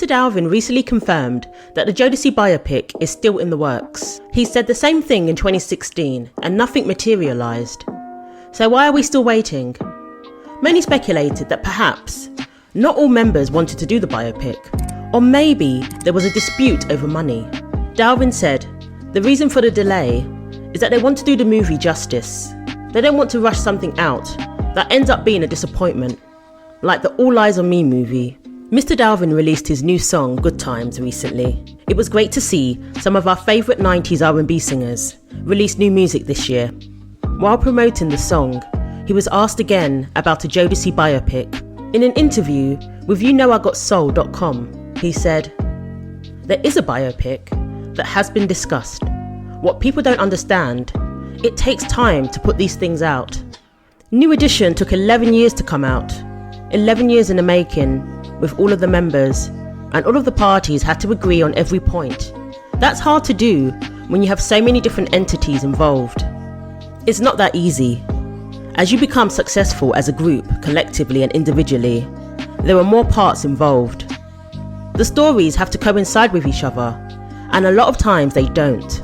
Mr. Dalvin recently confirmed that the Jodeci Biopic is still in the works. He said the same thing in 2016 and nothing materialized. So why are we still waiting? Many speculated that perhaps not all members wanted to do the biopic, or maybe there was a dispute over money. Dalvin said the reason for the delay is that they want to do the movie justice. They don't want to rush something out that ends up being a disappointment, like the All Eyez on Me movie. Mr. Dalvin released his new song Good Times recently. It was great to see some of our favourite 90s R&B singers release new music this year. While promoting the song, he was asked again about a Jodeci biopic. In an interview with YouKnowIGotSoul.com, he said, "There is a biopic that has been discussed. What people don't understand, it takes time to put these things out. New Edition took 11 years to come out. 11 years in the making, with all of the members, and all of the parties had to agree on every point. That's hard to do when you have so many different entities involved. It's not that easy. As you become successful as a group, collectively and individually, there are more parts involved. The stories have to coincide with each other, and a lot of times they don't.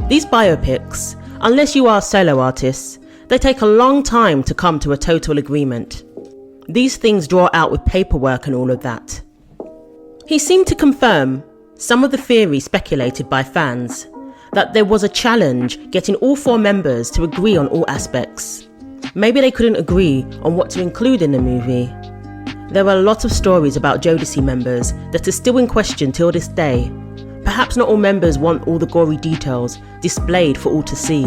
These biopics, unless you are solo artists, they take a long time to come to a total agreement. These things draw out with paperwork and all of that." He seemed to confirm some of the theories speculated by fans, that there was a challenge getting all 4 members to agree on all aspects. Maybe they couldn't agree on what to include in the movie. There are a lot of stories about Jodeci members that are still in question till this day. Perhaps not all members want all the gory details displayed for all to see.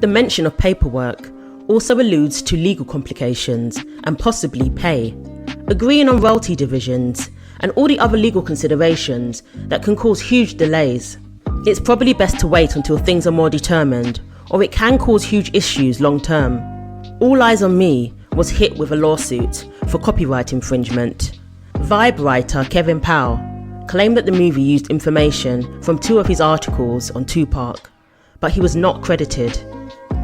The mention of paperwork also alludes to legal complications and possibly pay, agreeing on royalty divisions and all the other legal considerations that can cause huge delays. It's probably best to wait until things are more determined, or it can cause huge issues long term. All Eyez on Me was hit with a lawsuit for copyright infringement. Vibe writer Kevin Powell claimed that the movie used information from 2 of his articles on Tupac, but he was not credited.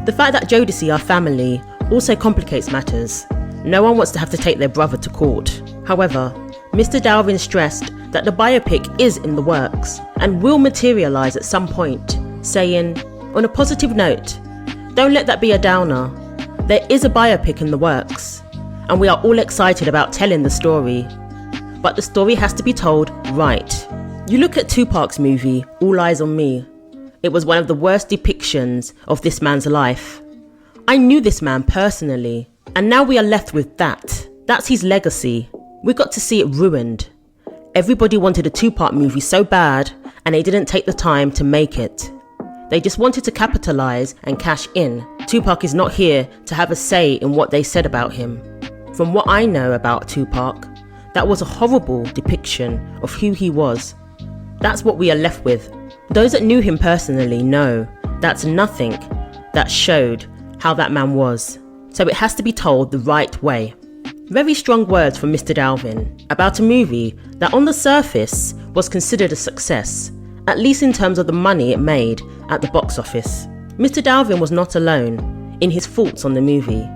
The fact that Jodeci are family also complicates matters. No one wants to have to take their brother to court. However, Mr. Dalvin stressed that the biopic is in the works and will materialize at some point, saying, "On a positive note, don't let that be a downer. There is a biopic in the works, and we are all excited about telling the story. But the story has to be told right." You look at Tupac's movie, All Eyez on Me. It was one of the worst depictions of this man's life. I knew this man personally, and now we are left with that. That's his legacy. We got to see it ruined. Everybody wanted a Tupac movie so bad, and they didn't take the time to make it. They just wanted to capitalize and cash in. Tupac is not here to have a say in what they said about him. From what I know about Tupac, that was a horrible depiction of who he was. That's what we are left with. Those that knew him personally know that's nothing that showed how that man was. So it has to be told the right way. Very strong words from Mr. Dalvin about a movie that on the surface was considered a success, at least in terms of the money it made at the box office. Mr. Dalvin was not alone in his faults on the movie.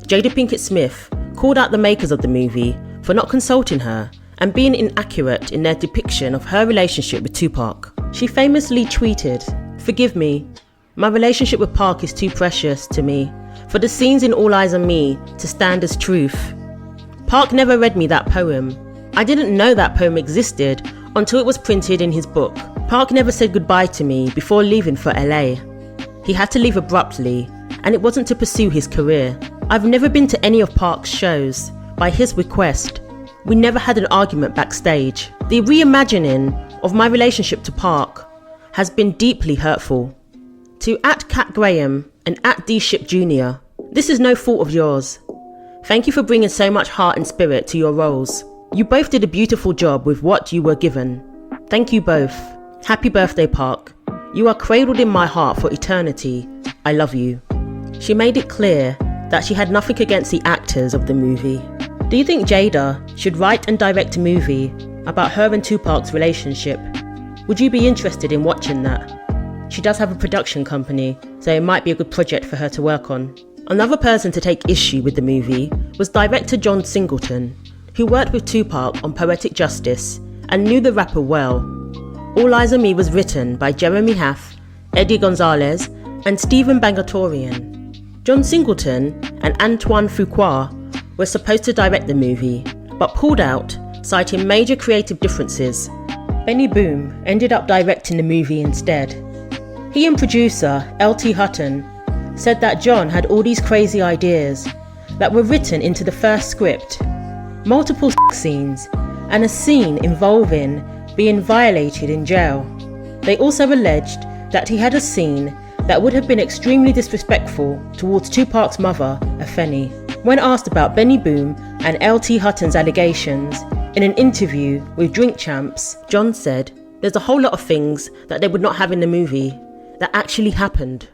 Jada Pinkett Smith called out the makers of the movie for not consulting her and being inaccurate in their depiction of her relationship with Tupac. She famously tweeted, "Forgive me, my relationship with Pac is too precious to me for the scenes in All Eyez on Me to stand as truth. Pac never read me that poem. I didn't know that poem existed until it was printed in his book. Pac never said goodbye to me before leaving for LA. He had to leave abruptly, and it wasn't to pursue his career. I've never been to any of Pac's shows by his request. We never had an argument backstage. The reimagining of my relationship to Pac has been deeply hurtful. To @CatGraham and @DShip Jr., this is no fault of yours. Thank you for bringing so much heart and spirit to your roles. You both did a beautiful job with what you were given. Thank you both. Happy birthday, Pac. You are cradled in my heart for eternity. I love you." She made it clear that she had nothing against the actors of the movie. Do you think Jada should write and direct a movie about her and Tupac's relationship? Would you be interested in watching that? She does have a production company, so it might be a good project for her to work on. Another person to take issue with the movie was director John Singleton, who worked with Tupac on Poetic Justice and knew the rapper well. All Eyez on Me was written by Jeremy Haff, Eddie Gonzalez, and Stephen Bangatorian. John Singleton and Antoine Fuqua were supposed to direct the movie, but pulled out, citing major creative differences. Benny Boom ended up directing the movie instead. He and producer L.T. Hutton said that John had all these crazy ideas that were written into the first script, multiple scenes, and a scene involving being violated in jail. They also alleged that he had a scene that would have been extremely disrespectful towards Tupac's mother, Afeni. When asked about Benny Boom and L.T. Hutton's allegations in an interview with Drink Champs, John said, "There's a whole lot of things that they would not have in the movie that actually happened."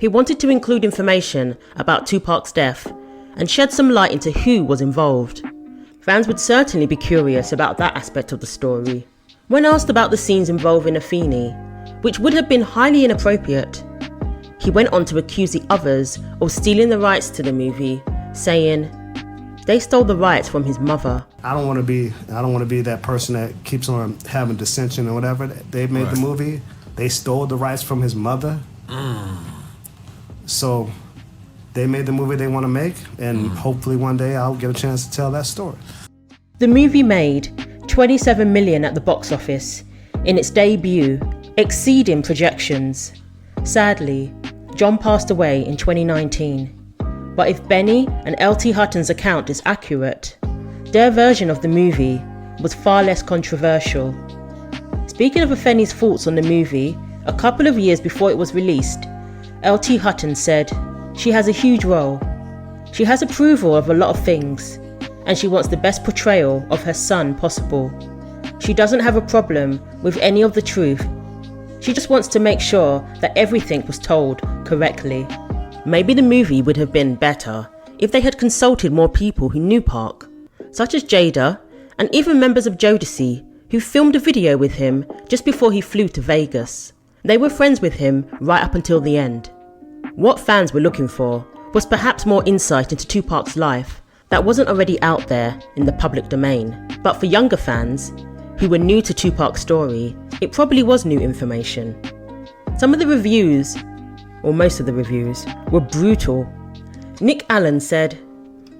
He wanted to include information about Tupac's death and shed some light into who was involved. Fans would certainly be curious about that aspect of the story. When asked about the scenes involving Afeni, which would have been highly inappropriate, he went on to accuse the others of stealing the rights to the movie, saying, "They stole the rights from his mother." I don't want to be that person that keeps on having dissension or whatever. They made the movie. They stole the rights from his mother. So they made the movie they want to make, and hopefully one day I'll get a chance to tell that story. The movie made $27 million at the box office in its debut, exceeding projections. Sadly, John passed away in 2019. But if Benny and L.T. Hutton's account is accurate, their version of the movie was far less controversial. Speaking of Afeni's thoughts on the movie, a couple of years before it was released, L.T. Hutton said, "She has a huge role. She has approval of a lot of things, and she wants the best portrayal of her son possible. She doesn't have a problem with any of the truth. She just wants to make sure that everything was told correctly." Maybe the movie would have been better if they had consulted more people who knew Park, such as Jada and even members of Jodeci, who filmed a video with him just before he flew to Vegas. They were friends with him right up until the end. What fans were looking for was perhaps more insight into Tupac's life that wasn't already out there in the public domain. But for younger fans, who were new to Tupac's story, it probably was new information. Some of the reviews, or most of the reviews, were brutal. Nick Allen said,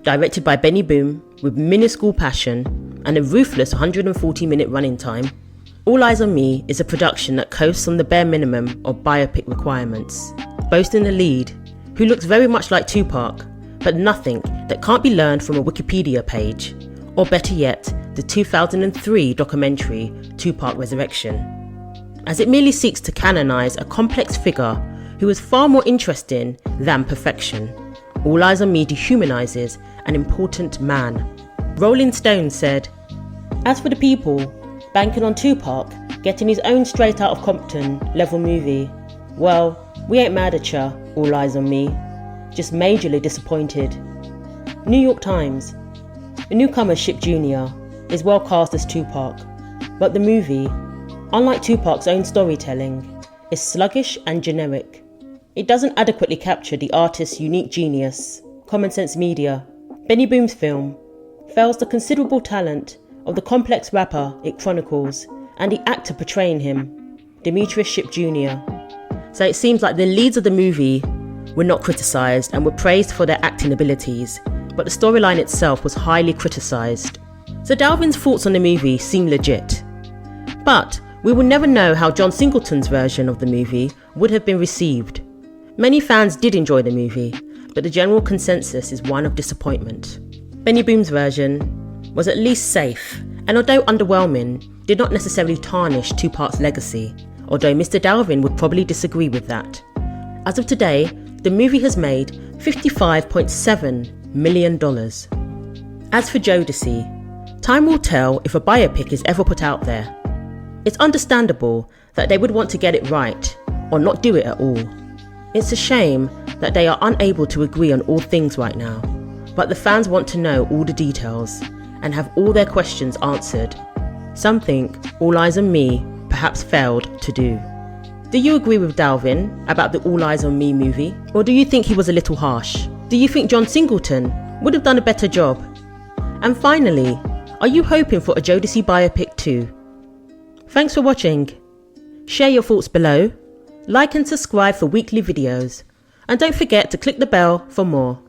"Directed by Benny Boom with minuscule passion and a ruthless 140-minute running time, All Eyez on Me is a production that coasts on the bare minimum of biopic requirements, boasting a lead who looks very much like Tupac, but nothing that can't be learned from a Wikipedia page, or better yet, the 2003 documentary Tupac Resurrection, as it merely seeks to canonize a complex figure who is far more interesting than perfection. All Eyez on Me dehumanizes an important man." Rolling Stone said, "As for the people banking on Tupac getting his own straight out of Compton level movie, well, we ain't mad at ya, All Eyez on Me, just majorly disappointed." New York Times, the newcomer Ship Jr. is well cast as Tupac, but the movie, unlike Tupac's own storytelling, is sluggish and generic. It doesn't adequately capture the artist's unique genius. Common Sense Media, Benny Boom's film, fails the considerable talent of the complex rapper it chronicles and the actor portraying him, Demetrius Ship Jr. So it seems like the leads of the movie were not criticised and were praised for their acting abilities, but the storyline itself was highly criticised. So Dalvin's thoughts on the movie seem legit. But we will never know how John Singleton's version of the movie would have been received. Many fans did enjoy the movie, but the general consensus is one of disappointment. Benny Boom's version was at least safe, and although underwhelming, did not necessarily tarnish Tupac's legacy, although Mr. Dalvin would probably disagree with that. As of today, the movie has made $55.7 million. As for Jodeci, time will tell if a biopic is ever put out there. It's understandable that they would want to get it right, or not do it at all. It's a shame that they are unable to agree on all things right now, but the fans want to know all the details and have all their questions answered. Something All Eyez on Me perhaps failed to do. Do you agree with Dalvin about the All Eyez on Me movie? Or do you think he was a little harsh? Do you think John Singleton would have done a better job? And finally, Are you hoping for a Jodeci biopic too? Thanks for watching. Share your thoughts below, like and subscribe for weekly videos, and don't forget to click the bell for more.